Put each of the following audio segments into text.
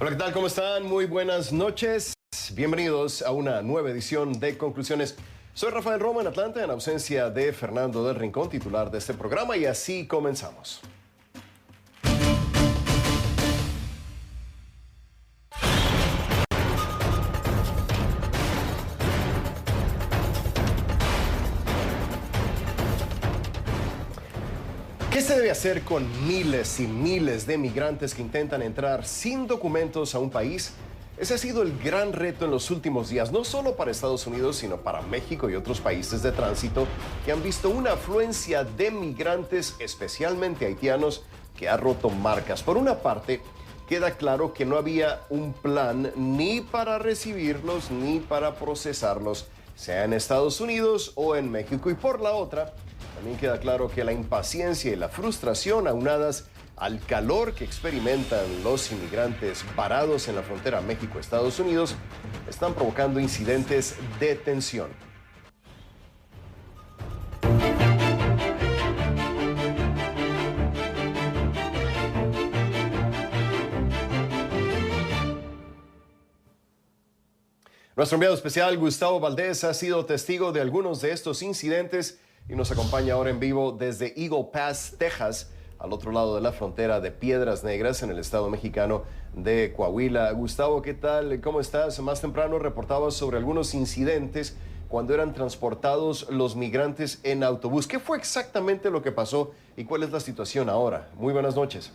Hola, ¿qué tal? ¿Cómo están? Muy buenas noches. Bienvenidos a una nueva edición de Conclusiones. Soy Rafael Roma en Atlanta, en ausencia de Fernando del Rincón, titular de este programa, y así comenzamos. ¿Qué se debe hacer con miles y miles de migrantes que intentan entrar sin documentos a un país? Ese ha sido el gran reto en los últimos días, no solo para Estados Unidos, sino para México y otros países de tránsito que han visto una afluencia de migrantes, especialmente haitianos, que ha roto marcas. Por una parte, queda claro que no había un plan ni para recibirlos ni para procesarlos, sea en Estados Unidos o en México. Y por la otra, también queda claro que la impaciencia y la frustración aunadas al calor que experimentan los inmigrantes varados en la frontera México-Estados Unidos están provocando incidentes de tensión. Nuestro enviado especial, Gustavo Valdés, ha sido testigo de algunos de estos incidentes y nos acompaña ahora en vivo desde Eagle Pass, Texas, al otro lado de la frontera de Piedras Negras, en el estado mexicano de Coahuila. Gustavo, ¿qué tal? ¿Cómo estás? Más temprano reportabas sobre algunos incidentes cuando eran transportados los migrantes en autobús. ¿Qué fue exactamente lo que pasó y cuál es la situación ahora? Muy buenas noches.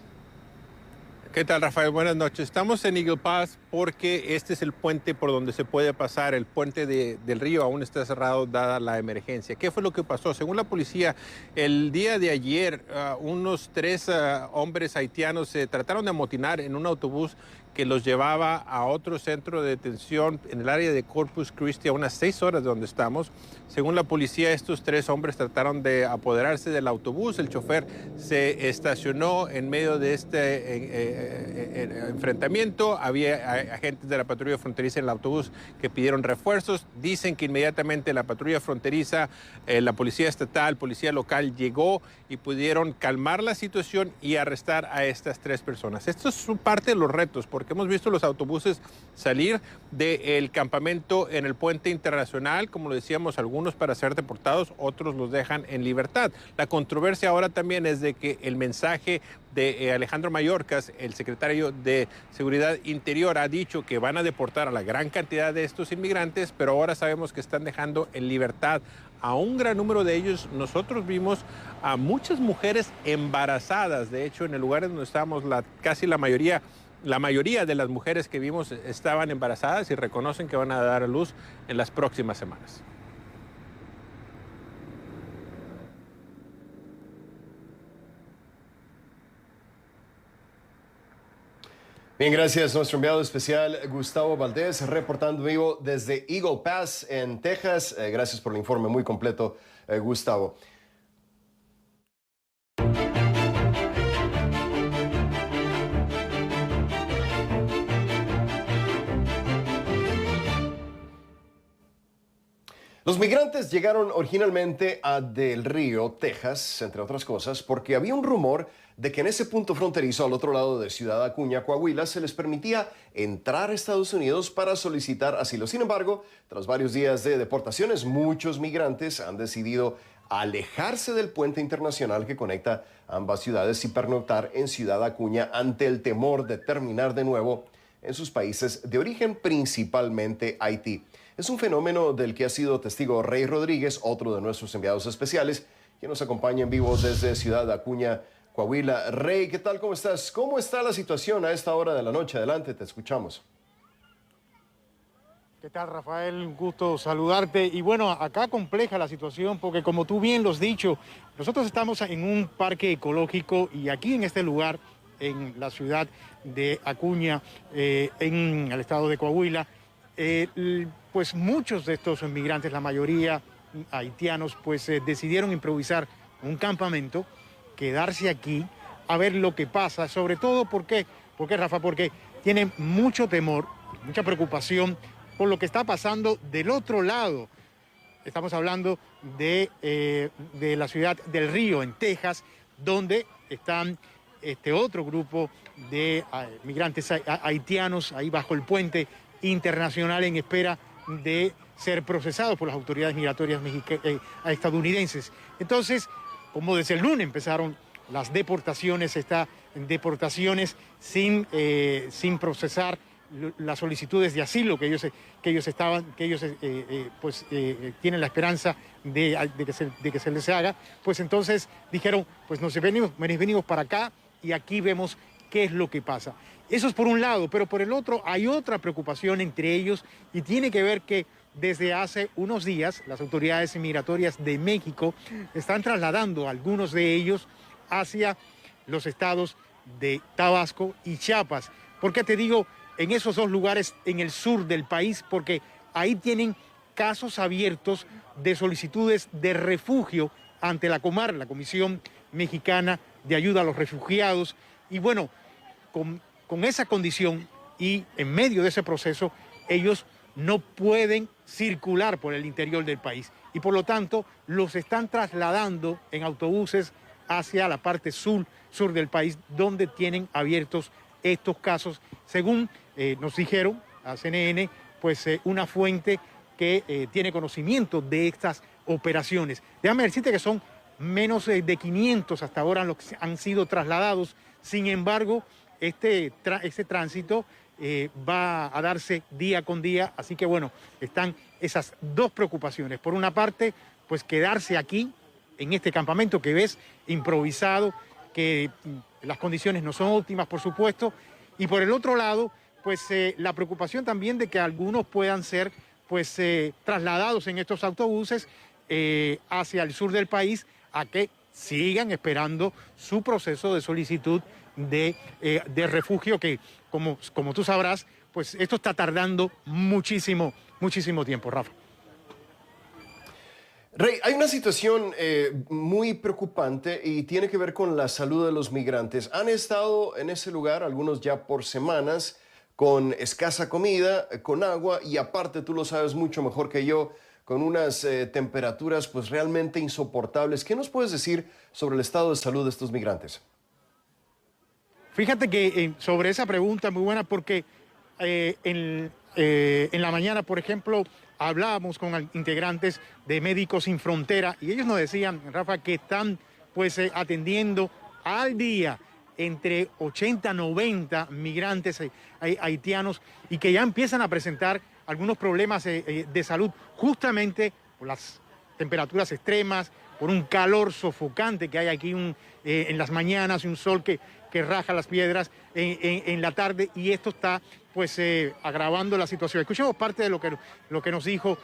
¿Qué tal, Rafael? Buenas noches. Estamos en Eagle Pass porque este es el puente por donde se puede pasar. El puente del río aún está cerrado dada la emergencia. ¿Qué fue lo que pasó? Según la policía, el día de ayer, unos tres hombres haitianos se trataron de amotinar en un autobús que los llevaba a otro centro de detención en el área de Corpus Christi, a unas 6 horas de donde estamos. Según la policía, estos tres hombres trataron de apoderarse del autobús. El chofer se estacionó en medio de este enfrentamiento. Había agentes de la patrulla fronteriza en el autobús que pidieron refuerzos. Dicen que inmediatamente la patrulla fronteriza, la policía estatal, policía local llegó y pudieron calmar la situación y arrestar a estas tres personas. Esto es parte de los retos, porque hemos visto los autobuses salir del campamento en el puente internacional, como lo decíamos, algunos para ser deportados, otros los dejan en libertad. La controversia ahora también es de que el mensaje de Alejandro Mayorkas, el secretario de Seguridad Interior, ha dicho que van a deportar a la gran cantidad de estos inmigrantes, pero ahora sabemos que están dejando en libertad a un gran número de ellos. Nosotros vimos a muchas mujeres embarazadas. De hecho, en el lugar donde estábamos, casi la mayoría de las mujeres que vimos estaban embarazadas y reconocen que van a dar a luz en las próximas semanas. Bien, gracias. Nuestro enviado especial, Gustavo Valdés, reportando vivo desde Eagle Pass, en Texas. Gracias por el informe muy completo, Gustavo. Los migrantes llegaron originalmente a Del Río, Texas, entre otras cosas, porque había un rumor de que en ese punto fronterizo al otro lado de Ciudad Acuña, Coahuila, se les permitía entrar a Estados Unidos para solicitar asilo. Sin embargo, tras varios días de deportaciones, muchos migrantes han decidido alejarse del puente internacional que conecta ambas ciudades y pernoctar en Ciudad Acuña ante el temor de terminar de nuevo en sus países de origen, principalmente Haití. Es un fenómeno del que ha sido testigo Rey Rodríguez, otro de nuestros enviados especiales, que nos acompaña en vivo desde Ciudad Acuña, Coahuila. Rey, ¿qué tal? ¿Cómo estás? ¿Cómo está la situación a esta hora de la noche? Adelante, te escuchamos. ¿Qué tal, Rafael? Un gusto saludarte. Y bueno, acá compleja la situación porque, como tú bien lo has dicho, nosotros estamos en un parque ecológico y aquí en este lugar, en la ciudad de Acuña, en el estado de Coahuila, pues muchos de estos inmigrantes, la mayoría haitianos, pues decidieron improvisar un campamento, quedarse aquí a ver lo que pasa, sobre todo porque Rafa, porque tienen mucho temor, mucha preocupación por lo que está pasando del otro lado. Estamos hablando de la ciudad del Río, en Texas, donde están este otro grupo de migrantes haitianos ahí bajo el puente internacional en espera de ser procesados por las autoridades migratorias estadounidenses. Entonces, como desde el lunes empezaron las deportaciones, deportaciones sin procesar las solicitudes de asilo que ellos tienen la esperanza de que se les haga, pues entonces dijeron, pues nos venimos para acá y aquí vemos qué es lo que pasa. Eso es por un lado, pero por el otro hay otra preocupación entre ellos y tiene que ver que desde hace unos días las autoridades migratorias de México están trasladando a algunos de ellos hacia los estados de Tabasco y Chiapas. ¿Por qué te digo en esos dos lugares en el sur del país? Porque ahí tienen casos abiertos de solicitudes de refugio ante la Comar, la Comisión Mexicana de Ayuda a los Refugiados. Y bueno, con esa condición y en medio de ese proceso, ellos no pueden circular por el interior del país. Y por lo tanto, los están trasladando en autobuses hacia la parte sur del país, donde tienen abiertos estos casos, según nos dijeron a CNN, pues una fuente que tiene conocimiento de estas operaciones. Déjame decirte que son menos de 500 hasta ahora los que han sido trasladados. Sin embargo, este tránsito va a darse día con día, así que bueno, están esas dos preocupaciones. Por una parte, pues quedarse aquí, en este campamento que ves, improvisado, que las condiciones no son óptimas, por supuesto, y por el otro lado, pues la preocupación también de que algunos puedan ser pues trasladados en estos autobuses hacia el sur del país a que sigan esperando su proceso de solicitud de refugio, que como tú sabrás, pues esto está tardando muchísimo tiempo, Rafa. Rey, hay una situación muy preocupante y tiene que ver con la salud de los migrantes. Han estado en ese lugar, algunos ya por semanas, con escasa comida, con agua y aparte, tú lo sabes mucho mejor que yo, con unas temperaturas pues realmente insoportables. ¿Qué nos puedes decir sobre el estado de salud de estos migrantes? Fíjate que sobre esa pregunta muy buena, porque en la mañana, por ejemplo, hablábamos con integrantes de Médicos Sin Frontera y ellos nos decían, Rafa, que están pues atendiendo al día entre 80 a 90 migrantes haitianos y que ya empiezan a presentar algunos problemas de salud justamente por las temperaturas extremas, por un calor sofocante que hay aquí en las mañanas y un sol que raja las piedras en la tarde, y esto está pues agravando la situación. Escuchemos parte de lo que nos dijo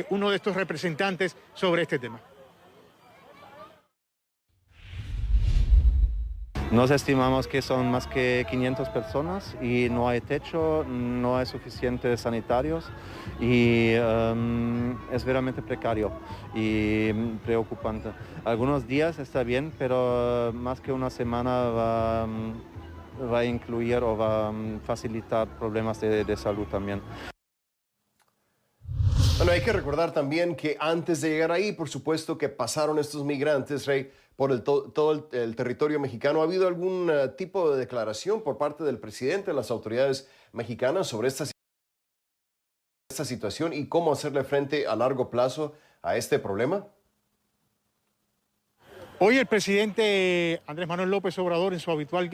uno de estos representantes sobre este tema. Nos estimamos que son más que 500 personas y no hay techo, no hay suficientes sanitarios y es verdaderamente precario y preocupante. Algunos días está bien, pero más que una semana va a incluir o va a facilitar problemas de salud también. Bueno, hay que recordar también que antes de llegar ahí, por supuesto que pasaron estos migrantes, Rey, por todo el territorio mexicano. ¿Ha habido algún tipo de declaración por parte del presidente, de las autoridades mexicanas sobre esta situación y cómo hacerle frente a largo plazo a este problema? Hoy el presidente Andrés Manuel López Obrador, en su habitual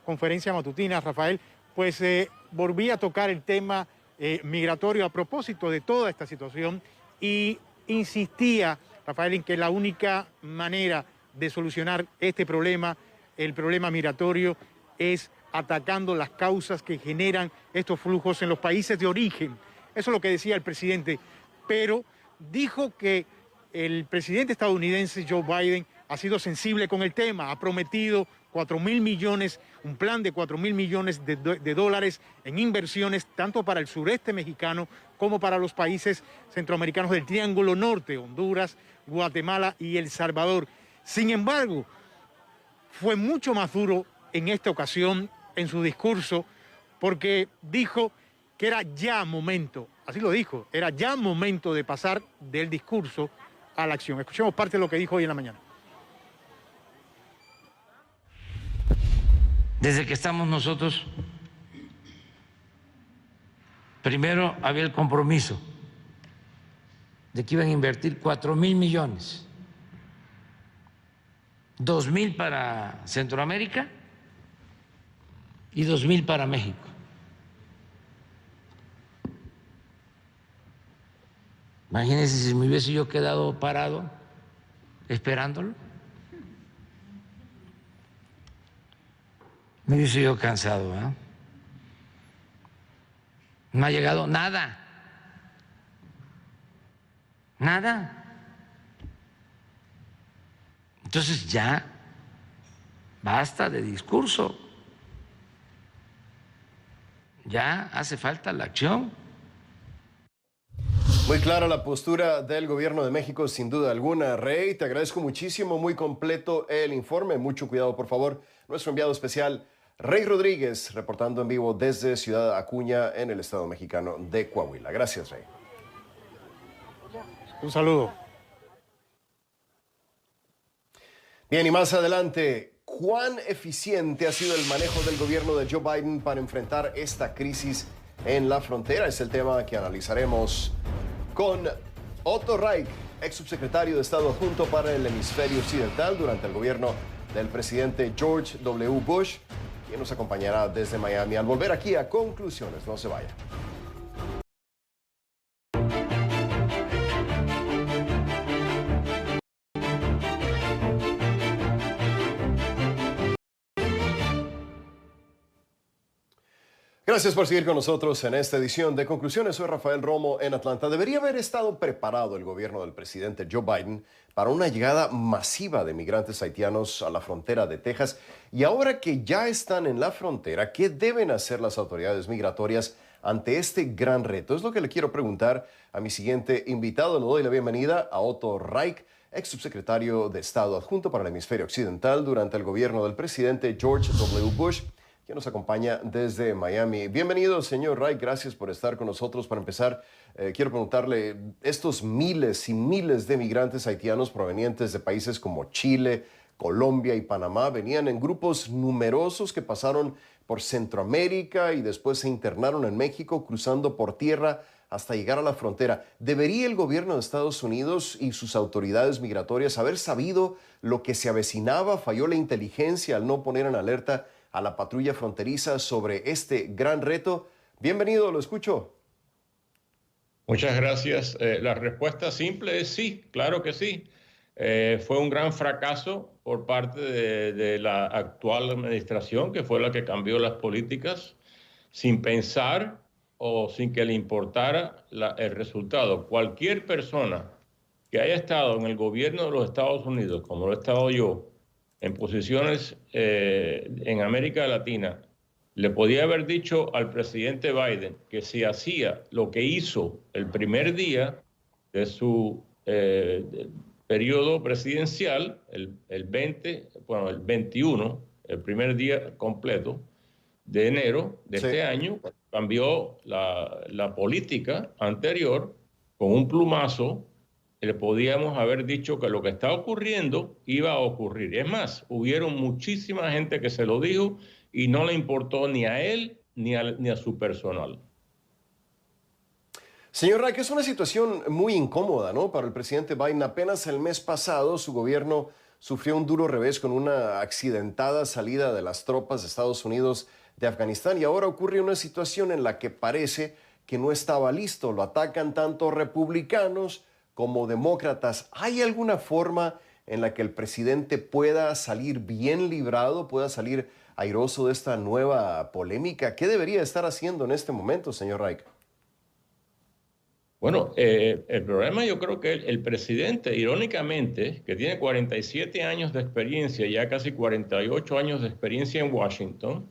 conferencia matutina, Rafael, pues volvía a tocar el tema migratorio a propósito de toda esta situación y insistía, Rafael, en que la única manera de solucionar este problema, el problema migratorio, es atacando las causas que generan estos flujos en los países de origen. Eso es lo que decía el presidente, pero dijo que el presidente estadounidense Joe Biden ha sido sensible con el tema, ha prometido 4.000 millones, un plan de 4.000 millones de dólares en inversiones, tanto para el sureste mexicano como para los países centroamericanos del Triángulo Norte, Honduras, Guatemala y El Salvador. Sin embargo, fue mucho más duro en esta ocasión en su discurso, porque dijo que era ya momento, así lo dijo, era ya momento de pasar del discurso a la acción. Escuchemos parte de lo que dijo hoy en la mañana. Desde que estamos nosotros, primero había el compromiso de que iban a invertir 4,000 millones, 2,000 para Centroamérica y 2,000 para México. Imagínense si me hubiese yo quedado parado esperándolo. Me hubiese yo cansado, ¿eh? No ha llegado nada. Nada. Entonces ya basta de discurso. Ya hace falta la acción. Muy clara la postura del gobierno de México, sin duda alguna. Rey, te agradezco muchísimo, muy completo el informe. Mucho cuidado, por favor. Nuestro enviado especial, Rey Rodríguez, reportando en vivo desde Ciudad Acuña, en el estado mexicano de Coahuila. Gracias, Rey. Un saludo. Bien, y más adelante, ¿cuán eficiente ha sido el manejo del gobierno de Joe Biden para enfrentar esta crisis en la frontera? Es el tema que analizaremos con Otto Reich, ex subsecretario de Estado adjunto para el hemisferio occidental durante el gobierno del presidente George W. Bush, quien nos acompañará desde Miami al volver aquí a Conclusiones. No se vaya. Gracias por seguir con nosotros en esta edición de Conclusiones. Soy Rafael Romo en Atlanta. Debería haber estado preparado el gobierno del presidente Joe Biden para una llegada masiva de migrantes haitianos a la frontera de Texas. Y ahora que ya están en la frontera, ¿qué deben hacer las autoridades migratorias ante este gran reto? Es lo que le quiero preguntar a mi siguiente invitado. Le doy la bienvenida a Otto Reich, ex subsecretario de Estado adjunto para el hemisferio occidental durante el gobierno del presidente George W. Bush, que nos acompaña desde Miami. Bienvenido, señor Reich. Gracias por estar con nosotros. Para empezar, quiero preguntarle, estos miles y miles de migrantes haitianos provenientes de países como Chile, Colombia y Panamá venían en grupos numerosos que pasaron por Centroamérica y después se internaron en México, cruzando por tierra hasta llegar a la frontera. ¿Debería el gobierno de Estados Unidos y sus autoridades migratorias haber sabido lo que se avecinaba? ¿Falló la inteligencia al no poner en alerta a la patrulla fronteriza sobre este gran reto? Bienvenido, lo escucho. Muchas gracias. La respuesta simple es sí, claro que sí. Fue un gran fracaso por parte de la actual administración, que fue la que cambió las políticas sin pensar o sin que le importara el resultado. Cualquier persona que haya estado en el gobierno de los Estados Unidos, como lo he estado yo, en posiciones en América Latina, le podía haber dicho al presidente Biden que si hacía lo que hizo el primer día de su periodo presidencial, el 21, el primer día completo de enero de este año, cambió la política anterior con un plumazo. Le podíamos haber dicho que lo que está ocurriendo iba a ocurrir. Es más, hubieron muchísima gente que se lo dijo y no le importó ni a él ni a su personal. Señor Reich, es una situación muy incómoda, ¿no?, para el presidente Biden. Apenas el mes pasado su gobierno sufrió un duro revés con una accidentada salida de las tropas de Estados Unidos de Afganistán y ahora ocurre una situación en la que parece que no estaba listo. Lo atacan tanto republicanos como demócratas. ¿Hay alguna forma en la que el presidente pueda salir bien librado, pueda salir airoso de esta nueva polémica? ¿Qué debería estar haciendo en este momento, señor Reich? Bueno, el problema, yo creo que el presidente, irónicamente, que tiene 47 años de experiencia, ya casi 48 años de experiencia en Washington,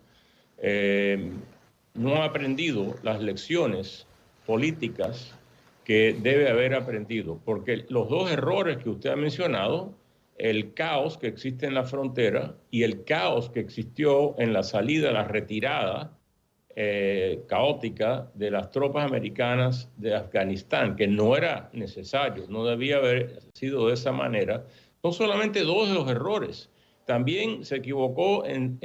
no ha aprendido las lecciones políticas que debe haber aprendido, porque los dos errores que usted ha mencionado, el caos que existe en la frontera y el caos que existió en la salida, la retirada caótica de las tropas americanas de Afganistán, que no era necesario, no debía haber sido de esa manera, son solamente dos de los errores. también se equivocó en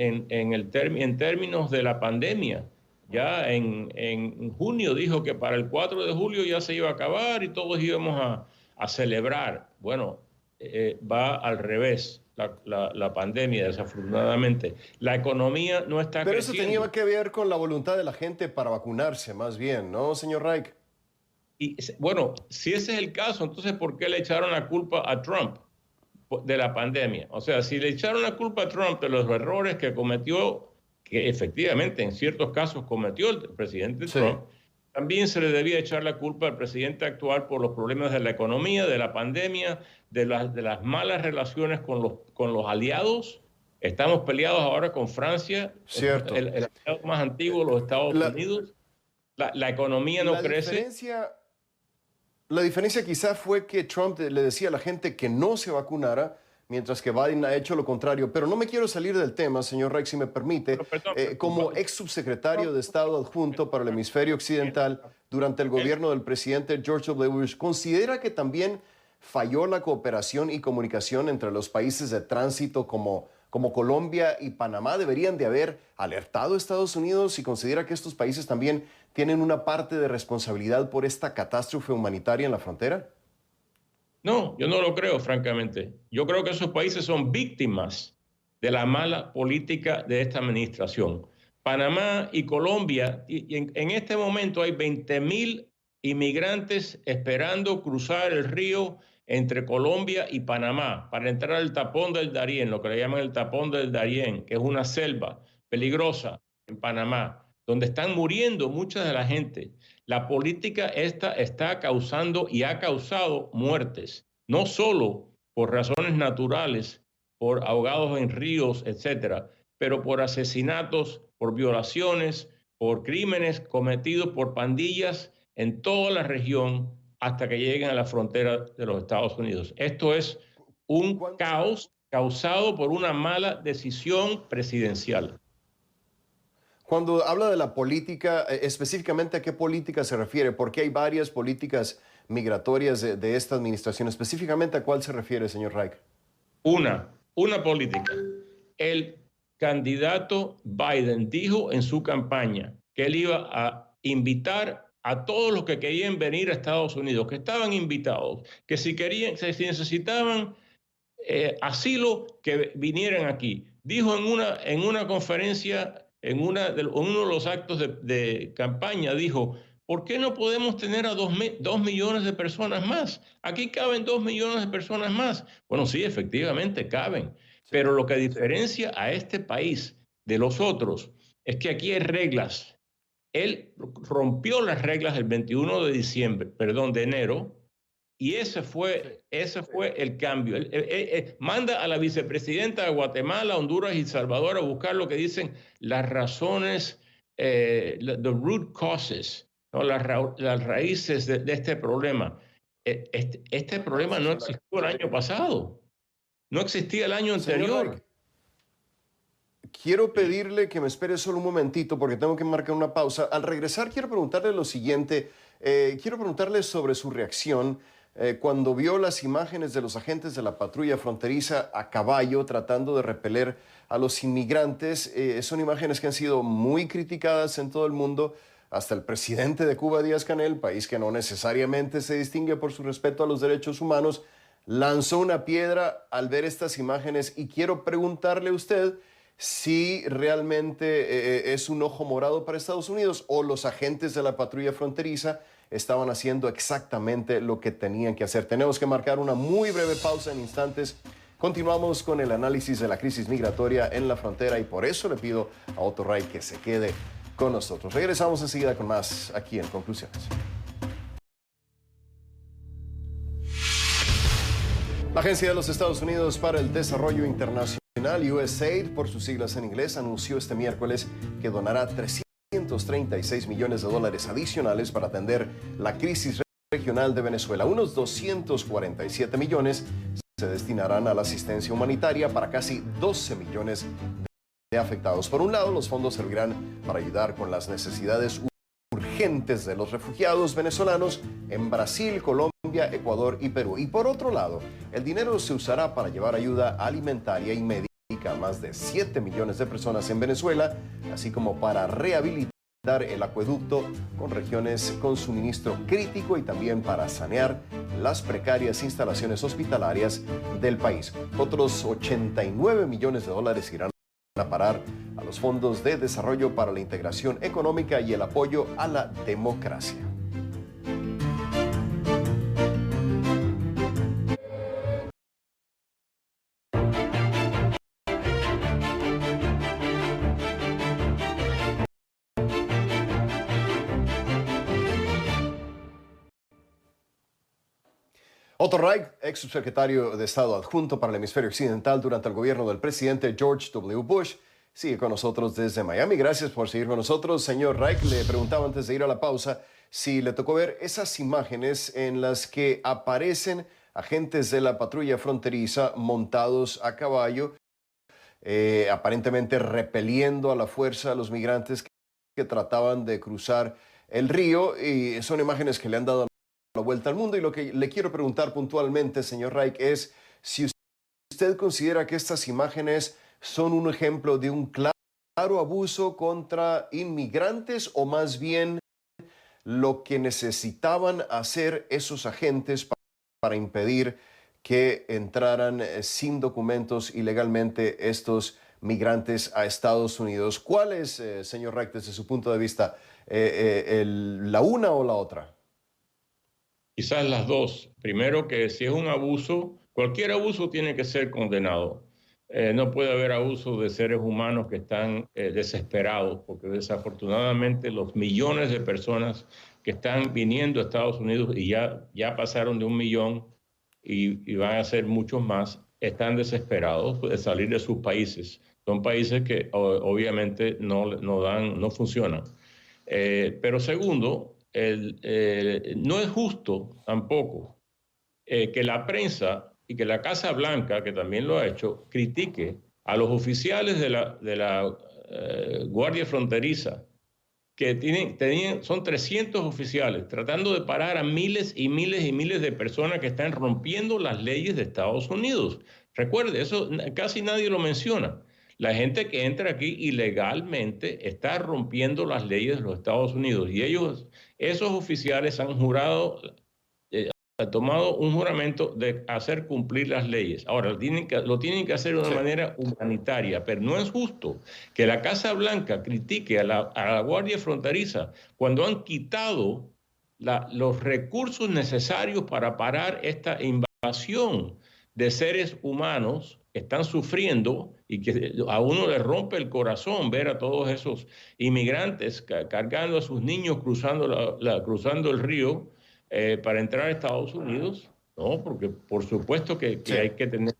términos de la pandemia. Ya en junio dijo que para el 4 de julio ya se iba a acabar y todos íbamos a celebrar. Bueno, va al revés la pandemia, desafortunadamente. La economía no está Pero creciendo. eso tenía que ver con la voluntad de la gente para vacunarse, más bien, ¿no, señor Reich? Y bueno, si ese es el caso, entonces ¿por qué le echaron la culpa a Trump de la pandemia? O sea, si le echaron la culpa a Trump de los errores que cometió, que efectivamente en ciertos casos cometió el presidente Trump, también se le debía echar la culpa al presidente actual por los problemas de la economía, de la pandemia, de las malas relaciones con los aliados. Estamos peleados ahora con Francia, Cierto. el aliado más antiguo, los Estados Unidos. La economía no crece. La diferencia quizá fue que Trump le decía a la gente que no se vacunara, mientras que Biden ha hecho lo contrario. Pero no me quiero salir del tema, señor Reich, si me permite. Como ex subsecretario de Estado adjunto para el hemisferio occidental durante el gobierno del presidente George W. Bush, ¿considera que también falló la cooperación y comunicación entre los países de tránsito como Colombia y Panamá? ¿Deberían de haber alertado a Estados Unidos y considera que estos países también tienen una parte de responsabilidad por esta catástrofe humanitaria en la frontera? No, yo no lo creo, francamente. Yo creo que esos países son víctimas de la mala política de esta administración. Panamá y Colombia, en este momento hay 20.000 inmigrantes esperando cruzar el río entre Colombia y Panamá para entrar al tapón del Darién, lo que le llaman el tapón del Darién, que es una selva peligrosa en Panamá, donde están muriendo mucha de la gente. La política esta está causando y ha causado muertes, no solo por razones naturales, por ahogados en ríos, etcétera, pero por asesinatos, por violaciones, por crímenes cometidos por pandillas en toda la región hasta que lleguen a la frontera de los Estados Unidos. Esto es un caos causado por una mala decisión presidencial. Cuando habla de la política, específicamente ¿a qué política se refiere? Porque hay varias políticas migratorias de esta administración. Específicamente ¿a cuál se refiere, señor Reich? Una política. El candidato Biden dijo en su campaña que él iba a invitar a todos los que querían venir a Estados Unidos, que estaban invitados, que si necesitaban asilo, que vinieran aquí. Dijo en una conferencia, en uno de los actos de campaña, dijo, ¿por qué no podemos tener a 2 millones de personas más? Aquí caben 2 millones de personas más. Bueno, sí, efectivamente caben, pero lo que diferencia a este país de los otros es que aquí hay reglas. Él rompió las reglas el 21 de enero, y ese fue el cambio. Manda a la vicepresidenta de Guatemala, Honduras y Salvador a buscar lo que dicen las razones, the root causes, ¿no? Las raíces de este problema. Este problema no existió el año pasado, no existía el año anterior. Quiero pedirle que me espere solo un momentito porque tengo que marcar una pausa. Al regresar quiero preguntarle lo siguiente. Quiero preguntarle sobre su reacción cuando vio las imágenes de los agentes de la patrulla fronteriza a caballo tratando de repeler a los inmigrantes. Son imágenes que han sido muy criticadas en todo el mundo. Hasta el presidente de Cuba, Díaz-Canel, país que no necesariamente se distingue por su respeto a los derechos humanos, lanzó una piedra al ver estas imágenes. Y quiero preguntarle a usted si realmente es un ojo morado para Estados Unidos o los agentes de la patrulla fronteriza estaban haciendo exactamente lo que tenían que hacer. Tenemos que marcar una muy breve pausa en instantes. Continuamos con el análisis de la crisis migratoria en la frontera y por eso le pido a Otto Reich que se quede con nosotros. Regresamos enseguida con más aquí en Conclusiones. La Agencia de los Estados Unidos para el Desarrollo Internacional, USAID, por sus siglas en inglés, anunció este miércoles que donará $336 millones adicionales para atender la crisis regional de Venezuela. Unos 247 millones se destinarán a la asistencia humanitaria para casi 12 millones de afectados. Por un lado, los fondos servirán para ayudar con las necesidades urgentes de los refugiados venezolanos en Brasil, Colombia, Ecuador y Perú. Y por otro lado, el dinero se usará para llevar ayuda alimentaria y médica a más de 7 millones de personas en Venezuela, así como para rehabilitar el acueducto con regiones con suministro crítico y también para sanear las precarias instalaciones hospitalarias del país. Otros 89 millones de dólares irán a parar a los fondos de desarrollo para la integración económica y el apoyo a la democracia. Otto Reich, ex subsecretario de Estado adjunto para el hemisferio occidental durante el gobierno del presidente George W. Bush, sigue con nosotros desde Miami. Gracias por seguir con nosotros. Señor Reich, le preguntaba antes de ir a la pausa si le tocó ver esas imágenes en las que aparecen agentes de la patrulla fronteriza montados a caballo, aparentemente repeliendo a la fuerza a los migrantes que trataban de cruzar el río, y son imágenes que le han dado la vuelta al mundo. Y lo que le quiero preguntar puntualmente, señor Reich, es si usted considera que estas imágenes son un ejemplo de un claro abuso contra inmigrantes, o más bien lo que necesitaban hacer esos agentes para impedir que entraran sin documentos ilegalmente estos migrantes a Estados Unidos. ¿Cuál es, señor Reich, desde su punto de vista, la una o la otra? Quizás las dos. Primero, que si es un abuso, cualquier abuso tiene que ser condenado. No puede haber abuso de seres humanos que están desesperados, porque desafortunadamente los millones de personas que están viniendo a Estados Unidos, y ya pasaron de 1 millón y van a ser muchos más, están desesperados de salir de sus países. Son países que obviamente no funcionan. Pero segundo, no es justo tampoco que la prensa y que la Casa Blanca, que también lo ha hecho, critique a los oficiales de la Guardia Fronteriza, que son 300 oficiales tratando de parar a miles y miles y miles de personas que están rompiendo las leyes de Estados Unidos. Recuerde, eso casi nadie lo menciona. La gente que entra aquí ilegalmente está rompiendo las leyes de los Estados Unidos, y esos oficiales han tomado un juramento de hacer cumplir las leyes. Ahora, lo tienen que hacer de una manera humanitaria, pero no es justo que la Casa Blanca critique a la Guardia Fronteriza cuando han quitado los recursos necesarios para parar esta invasión de seres humanos que están sufriendo, y que a uno le rompe el corazón ver a todos esos inmigrantes cargando a sus niños cruzando el río para entrar a Estados Unidos, ¿no? Porque por supuesto que hay que tener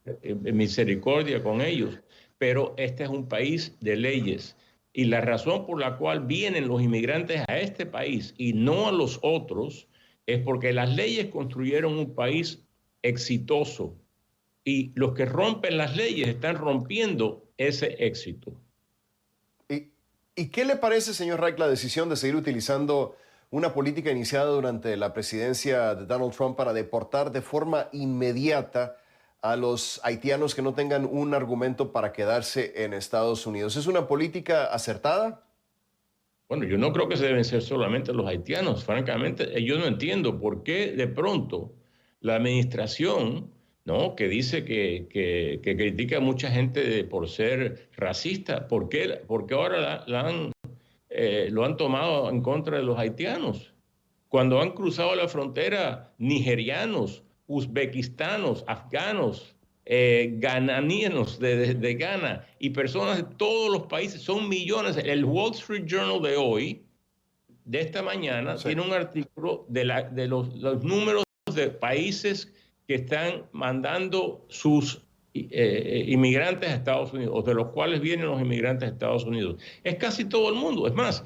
misericordia con ellos, pero este es un país de leyes, y la razón por la cual vienen los inmigrantes a este país y no a los otros es porque las leyes construyeron un país exitoso, y los que rompen las leyes están rompiendo ese éxito. ¿Y qué le parece, señor Reich, la decisión de seguir utilizando una política iniciada durante la presidencia de Donald Trump para deportar de forma inmediata a los haitianos que no tengan un argumento para quedarse en Estados Unidos? ¿Es una política acertada? Bueno, yo no creo que se deben ser solamente los haitianos. Francamente, yo no entiendo por qué de pronto la administración, ¿no?, que dice que critica a mucha gente por ser racista, ¿por qué ahora lo han tomado en contra de los haitianos? Cuando han cruzado la frontera nigerianos, uzbekistanos, afganos, gananíes de Ghana y personas de todos los países, son millones. El Wall Street Journal de hoy, de esta mañana, tiene un artículo de los números de países que están mandando sus inmigrantes a Estados Unidos, o de los cuales vienen los inmigrantes a Estados Unidos. Es casi todo el mundo. Es más,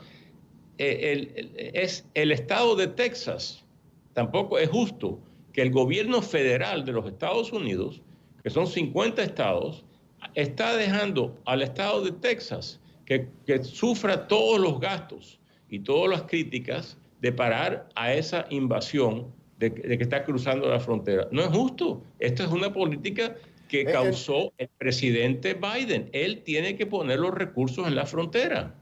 es el estado de Texas. Tampoco es justo que el gobierno federal de los Estados Unidos, que son 50 estados, está dejando al estado de Texas que sufra todos los gastos y todas las críticas de parar a esa invasión de que está cruzando la frontera. No es justo. Esta es una política que causó el presidente Biden. Él tiene que poner los recursos en la frontera.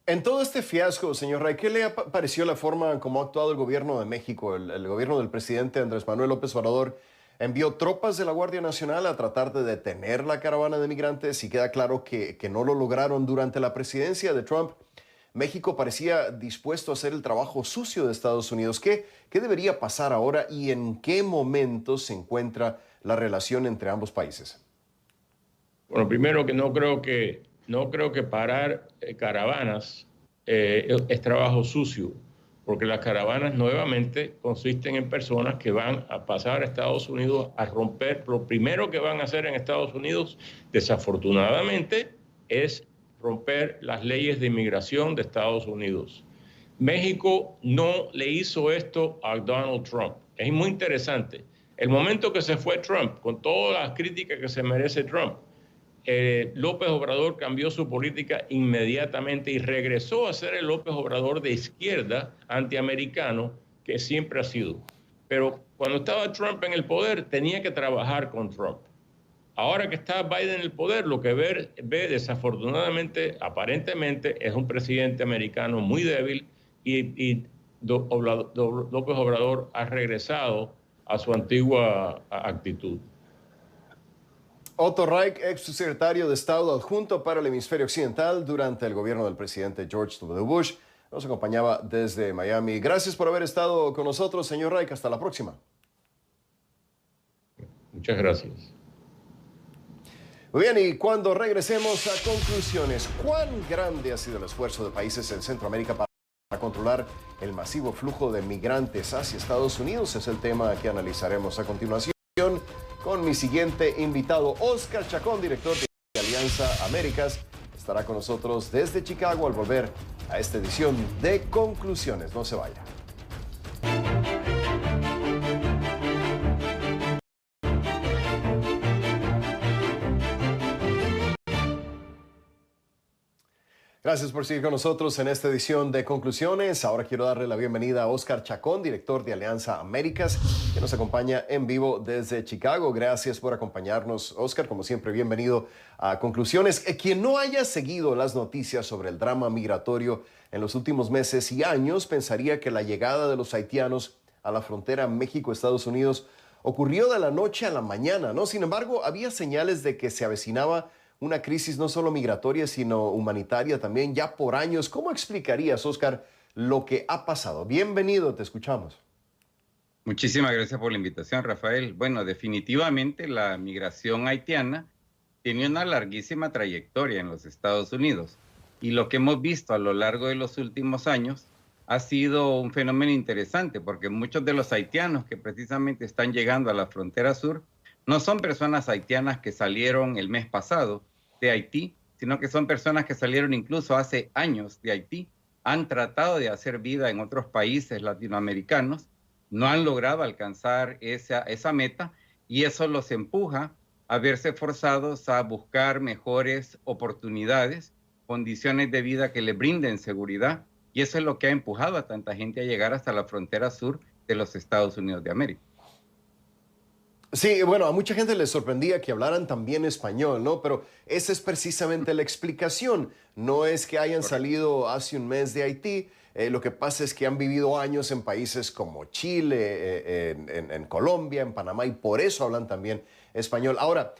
En todo este fiasco, señor Ray, ¿qué le pareció la forma como ha actuado el gobierno de México? El gobierno del presidente Andrés Manuel López Obrador envió tropas de la Guardia Nacional a tratar de detener la caravana de migrantes y queda claro que no lo lograron durante la presidencia de Trump. México parecía dispuesto a hacer el trabajo sucio de Estados Unidos. ¿Qué debería pasar ahora y en qué momento se encuentra la relación entre ambos países? Bueno, primero que no creo que parar caravanas es trabajo sucio, porque las caravanas nuevamente consisten en personas que van a pasar a Estados Unidos a romper. Lo primero que van a hacer en Estados Unidos, desafortunadamente, es romper las leyes de inmigración de Estados Unidos. México no le hizo esto a Donald Trump. Es muy interesante. El momento que se fue Trump, con todas las críticas que se merece Trump, López Obrador cambió su política inmediatamente y regresó a ser el López Obrador de izquierda antiamericano que siempre ha sido. Pero cuando estaba Trump en el poder, tenía que trabajar con Trump. Ahora que está Biden en el poder, lo que ve desafortunadamente, aparentemente, es un presidente americano muy débil y López Obrador ha regresado a su antigua actitud. Otto Reich, ex secretario de Estado adjunto para el hemisferio occidental durante el gobierno del presidente George W. Bush, nos acompañaba desde Miami. Gracias por haber estado con nosotros, señor Reich. Hasta la próxima. Muchas gracias. Muy bien, y cuando regresemos a conclusiones, ¿cuán grande ha sido el esfuerzo de países en Centroamérica para controlar el masivo flujo de migrantes hacia Estados Unidos? Es el tema que analizaremos a continuación con mi siguiente invitado, Oscar Chacón, director de Alianza Américas. Estará con nosotros desde Chicago al volver a esta edición de Conclusiones. No se vaya. Gracias por seguir con nosotros en esta edición de Conclusiones. Ahora quiero darle la bienvenida a Oscar Chacón, director de Alianza Américas, que nos acompaña en vivo desde Chicago. Gracias por acompañarnos, Oscar. Como siempre, bienvenido a Conclusiones. Quien no haya seguido las noticias sobre el drama migratorio en los últimos meses y años pensaría que la llegada de los haitianos a la frontera México-Estados Unidos ocurrió de la noche a la mañana, ¿no? Sin embargo, había señales de que se avecinaba una crisis no solo migratoria, sino humanitaria también, ya por años. ¿Cómo explicarías, Oscar, lo que ha pasado? Bienvenido, te escuchamos. Muchísimas gracias por la invitación, Rafael. Bueno, definitivamente la migración haitiana tiene una larguísima trayectoria en los Estados Unidos. Y lo que hemos visto a lo largo de los últimos años ha sido un fenómeno interesante, porque muchos de los haitianos que precisamente están llegando a la frontera sur no son personas haitianas que salieron el mes pasado de Haití, sino que son personas que salieron incluso hace años de Haití, han tratado de hacer vida en otros países latinoamericanos, no han logrado alcanzar esa meta y eso los empuja a verse forzados a buscar mejores oportunidades, condiciones de vida que les brinden seguridad, y eso es lo que ha empujado a tanta gente a llegar hasta la frontera sur de los Estados Unidos de América. Sí, bueno, a mucha gente les sorprendía que hablaran también español, ¿no? Pero esa es precisamente la explicación. No es que hayan salido hace un mes de Haití. Lo que pasa es que han vivido años en países como Chile, en Colombia, en Panamá, y por eso hablan también español. Ahora,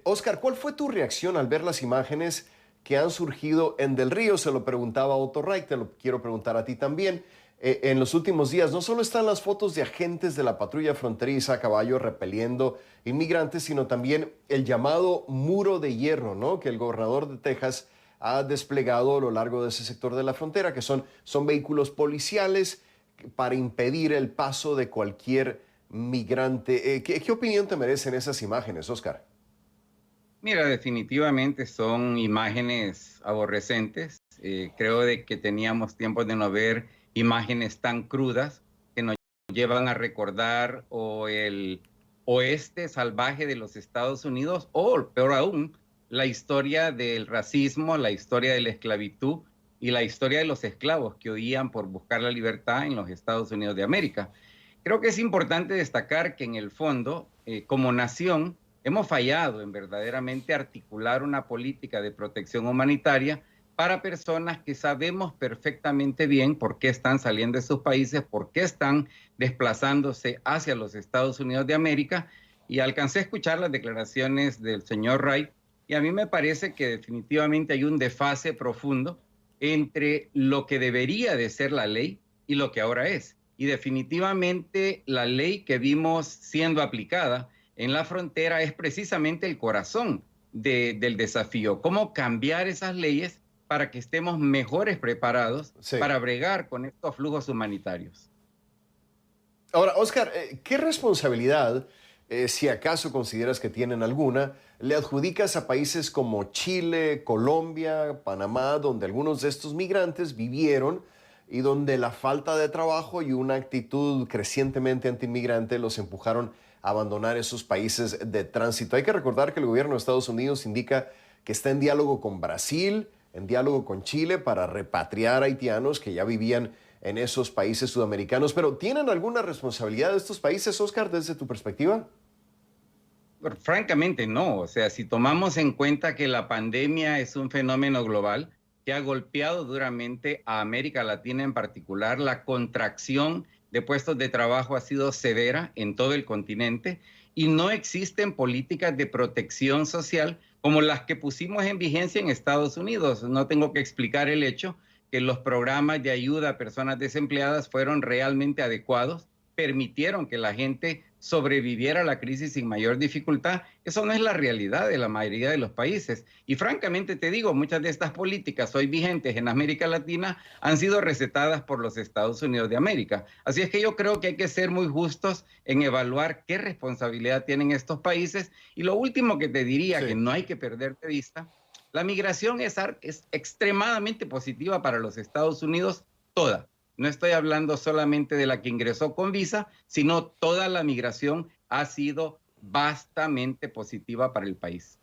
Oscar, ¿cuál fue tu reacción al ver las imágenes que han surgido en Del Río? Se lo preguntaba a Otto Reich, te lo quiero preguntar a ti también. En los últimos días no solo están las fotos de agentes de la patrulla fronteriza a caballo repeliendo inmigrantes, sino también el llamado muro de hierro, ¿no?, que el gobernador de Texas ha desplegado a lo largo de ese sector de la frontera, que son vehículos policiales para impedir el paso de cualquier migrante. ¿Qué opinión te merecen esas imágenes, Oscar? Mira, definitivamente son imágenes aborrecentes. Creo de que teníamos tiempo de no ver imágenes tan crudas que nos llevan a recordar o el oeste salvaje de los Estados Unidos o, peor aún, la historia del racismo, la historia de la esclavitud y la historia de los esclavos que huían por buscar la libertad en los Estados Unidos de América. Creo que es importante destacar que en el fondo, como nación, hemos fallado en verdaderamente articular una política de protección humanitaria para personas que sabemos perfectamente bien por qué están saliendo de sus países, por qué están desplazándose hacia los Estados Unidos de América. Y alcancé a escuchar las declaraciones del señor Wright, y a mí me parece que definitivamente hay un desfase profundo entre lo que debería de ser la ley y lo que ahora es. Y definitivamente la ley que vimos siendo aplicada en la frontera es precisamente el corazón del desafío. Cómo cambiar esas leyes para que estemos mejores preparados para bregar con estos flujos humanitarios. Ahora, Oscar, ¿qué responsabilidad, si acaso consideras que tienen alguna, le adjudicas a países como Chile, Colombia, Panamá, donde algunos de estos migrantes vivieron y donde la falta de trabajo y una actitud crecientemente antiinmigrante los empujaron a abandonar esos países de tránsito? Hay que recordar que el gobierno de Estados Unidos indica que está en diálogo con Brasil, en diálogo con Chile para repatriar haitianos que ya vivían en esos países sudamericanos. Pero ¿tienen alguna responsabilidad de estos países, Oscar, desde tu perspectiva? Bueno, francamente no. O sea, si tomamos en cuenta que la pandemia es un fenómeno global que ha golpeado duramente a América Latina en particular, la contracción de puestos de trabajo ha sido severa en todo el continente y no existen políticas de protección social como las que pusimos en vigencia en Estados Unidos. No tengo que explicar el hecho que los programas de ayuda a personas desempleadas fueron realmente adecuados, permitieron que la gente sobreviviera a la crisis sin mayor dificultad. Eso no es la realidad de la mayoría de los países. Y francamente te digo, muchas de estas políticas hoy vigentes en América Latina han sido recetadas por los Estados Unidos de América. Así es que yo creo que hay que ser muy justos en evaluar qué responsabilidad tienen estos países. Y lo último que te diría, que no hay que perder de vista, la migración es extremadamente positiva para los Estados Unidos, toda. No estoy hablando solamente de la que ingresó con visa, sino toda la migración ha sido vastamente positiva para el país.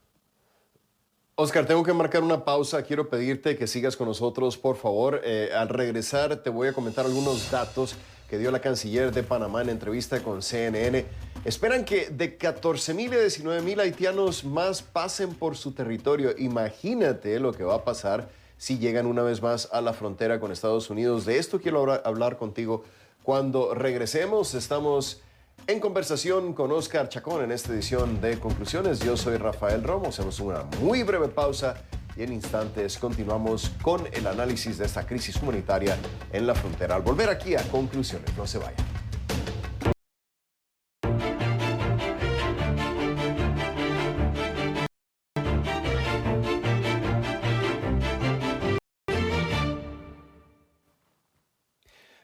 Oscar, tengo que marcar una pausa. Quiero pedirte que sigas con nosotros, por favor. Al regresar te voy a comentar algunos datos que dio la canciller de Panamá en entrevista con CNN. Esperan que de 14,000 a 19,000 haitianos más pasen por su territorio. Imagínate lo que va a pasar si llegan una vez más a la frontera con Estados Unidos. De esto quiero hablar contigo cuando regresemos. Estamos en conversación con Oscar Chacón en esta edición de Conclusiones. Yo soy Rafael Romo. Hacemos una muy breve pausa y en instantes continuamos con el análisis de esta crisis humanitaria en la frontera. Al volver aquí a Conclusiones, no se vayan.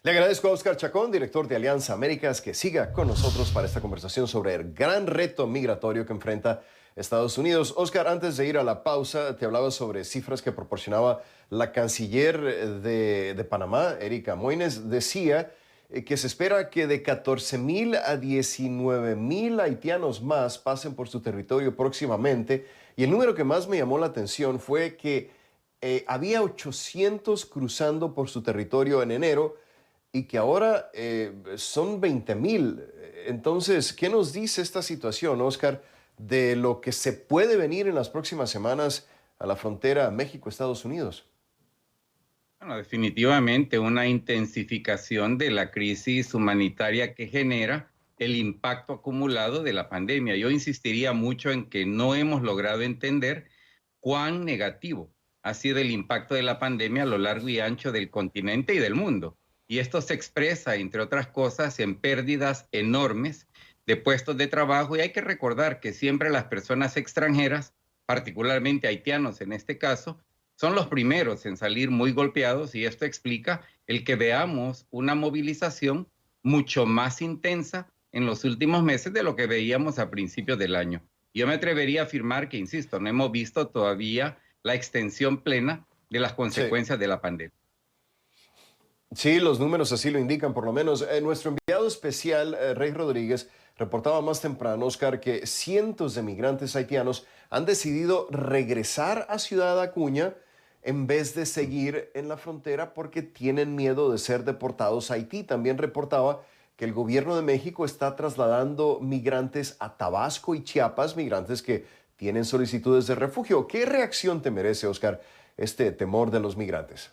Le agradezco a Oscar Chacón, director de Alianza Américas, que siga con nosotros para esta conversación sobre el gran reto migratorio que enfrenta Estados Unidos. Oscar, antes de ir a la pausa, te hablaba sobre cifras que proporcionaba la canciller de Panamá, Erika Moines. Decía que se espera que de 14,000 a 19,000 haitianos más pasen por su territorio próximamente. Y el número que más me llamó la atención fue que había 800 cruzando por su territorio en enero, y que ahora son 20,000. Entonces, ¿qué nos dice esta situación, Oscar, de lo que se puede venir en las próximas semanas a la frontera México-Estados Unidos? Bueno, definitivamente una intensificación de la crisis humanitaria que genera el impacto acumulado de la pandemia. Yo insistiría mucho en que no hemos logrado entender cuán negativo ha sido el impacto de la pandemia a lo largo y ancho del continente y del mundo. Y esto se expresa, entre otras cosas, en pérdidas enormes de puestos de trabajo. Y hay que recordar que siempre las personas extranjeras, particularmente haitianos en este caso, son los primeros en salir muy golpeados, y esto explica el que veamos una movilización mucho más intensa en los últimos meses de lo que veíamos a principios del año. Yo me atrevería a afirmar que, insisto, no hemos visto todavía la extensión plena de las consecuencias de la pandemia. Sí, los números así lo indican, por lo menos. Nuestro enviado especial, Rey Rodríguez, reportaba más temprano, Oscar, que cientos de migrantes haitianos han decidido regresar a Ciudad Acuña en vez de seguir en la frontera porque tienen miedo de ser deportados a Haití. También reportaba que el gobierno de México está trasladando migrantes a Tabasco y Chiapas, migrantes que tienen solicitudes de refugio. ¿Qué reacción te merece, Oscar, este temor de los migrantes?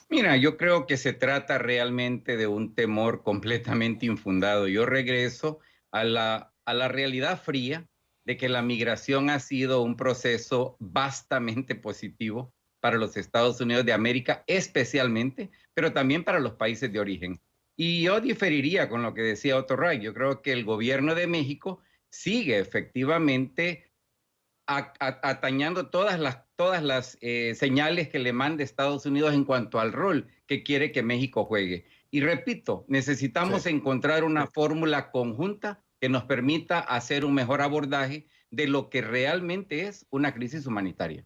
Mira, yo creo que se trata realmente de un temor completamente infundado. Yo regreso a la realidad fría de que la migración ha sido un proceso vastamente positivo para los Estados Unidos de América, especialmente, pero también para los países de origen. Y yo diferiría con lo que decía Otto Reich. Yo creo que el gobierno de México sigue efectivamente atañando todas las señales que le manda Estados Unidos en cuanto al rol que quiere que México juegue. Y repito, necesitamos encontrar una fórmula conjunta que nos permita hacer un mejor abordaje de lo que realmente es una crisis humanitaria.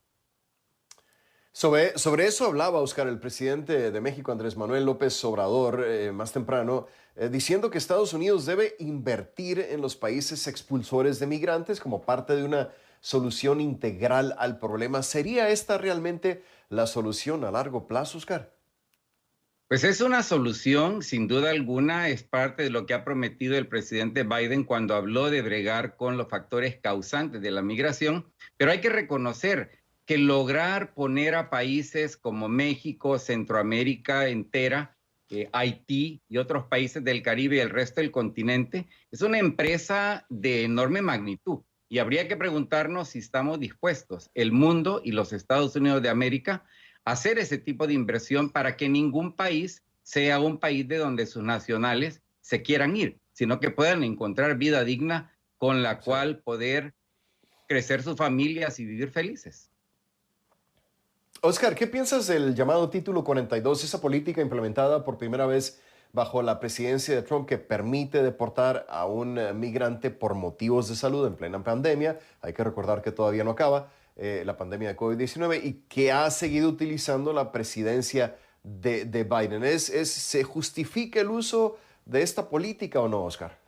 Sobre eso hablaba, Oscar, el presidente de México, Andrés Manuel López Obrador, más temprano, diciendo que Estados Unidos debe invertir en los países expulsores de migrantes como parte de una solución integral al problema. ¿Sería esta realmente la solución a largo plazo, Oscar? Pues es una solución, sin duda alguna, es parte de lo que ha prometido el presidente Biden cuando habló de bregar con los factores causantes de la migración, pero hay que reconocer que lograr poner a países como México, Centroamérica entera, Haití y otros países del Caribe y el resto del continente es una empresa de enorme magnitud. Y habría que preguntarnos si estamos dispuestos, el mundo y los Estados Unidos de América, a hacer ese tipo de inversión para que ningún país sea un país de donde sus nacionales se quieran ir, sino que puedan encontrar vida digna con la cual poder crecer sus familias y vivir felices. Oscar, ¿qué piensas del llamado Título 42, esa política implementada por primera vez bajo la presidencia de Trump que permite deportar a un migrante por motivos de salud en plena pandemia? Hay que recordar que todavía no acaba la pandemia de COVID-19 y que ha seguido utilizando la presidencia de Biden. ¿Se justifica el uso de esta política o no, Oscar?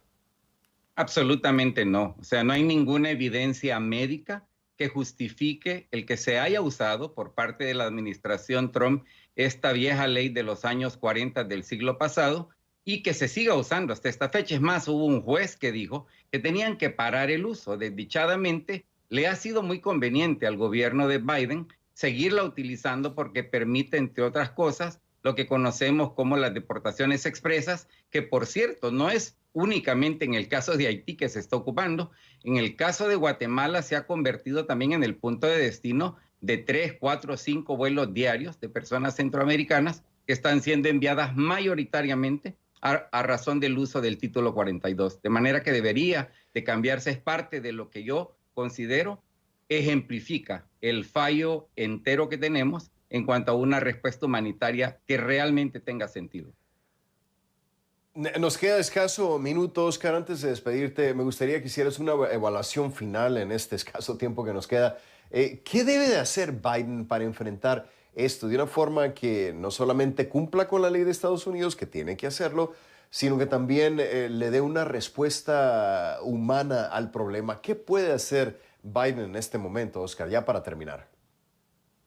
Absolutamente no. O sea, no hay ninguna evidencia médica que justifique el que se haya usado por parte de la administración Trump esta vieja ley de los años 40 del siglo pasado y que se siga usando hasta esta fecha. Es más, hubo un juez que dijo que tenían que parar el uso. Desdichadamente, le ha sido muy conveniente al gobierno de Biden seguirla utilizando porque permite, entre otras cosas, lo que conocemos como las deportaciones expresas, que por cierto no es únicamente en el caso de Haití que se está ocupando. En el caso de Guatemala se ha convertido también en el punto de destino de 3, 4, 5 vuelos diarios de personas centroamericanas que están siendo enviadas mayoritariamente a razón del uso del Título 42. De manera que debería de cambiarse, es parte de lo que yo considero ejemplifica el fallo entero que tenemos en cuanto a una respuesta humanitaria que realmente tenga sentido. Nos queda escaso minuto, Oscar. Antes de despedirte, me gustaría que hicieras una evaluación final en este escaso tiempo que nos queda. ¿Qué debe de hacer Biden para enfrentar esto de una forma que no solamente cumpla con la ley de Estados Unidos, que tiene que hacerlo, sino que también le dé una respuesta humana al problema? ¿Qué puede hacer Biden en este momento, Oscar, ya para terminar?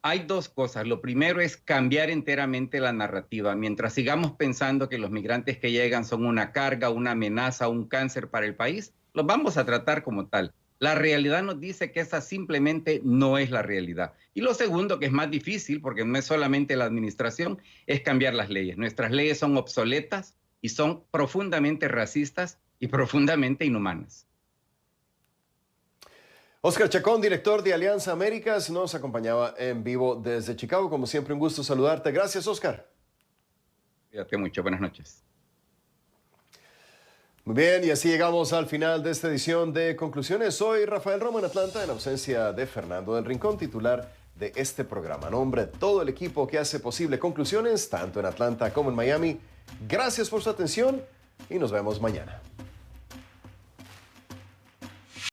Hay dos cosas. Lo primero es cambiar enteramente la narrativa. Mientras sigamos pensando que los migrantes que llegan son una carga, una amenaza, un cáncer para el país, los vamos a tratar como tal. La realidad nos dice que esa simplemente no es la realidad. Y lo segundo, que es más difícil, porque no es solamente la administración, es cambiar las leyes. Nuestras leyes son obsoletas y son profundamente racistas y profundamente inhumanas. Oscar Chacón, director de Alianza Américas, nos acompañaba en vivo desde Chicago. Como siempre, un gusto saludarte. Gracias, Oscar. Cuídate mucho. Buenas noches. Muy bien, y así llegamos al final de esta edición de Conclusiones. Soy Rafael Romo en Atlanta, en ausencia de Fernando del Rincón, titular de este programa. A nombre de todo el equipo que hace posible Conclusiones, tanto en Atlanta como en Miami, gracias por su atención y nos vemos mañana.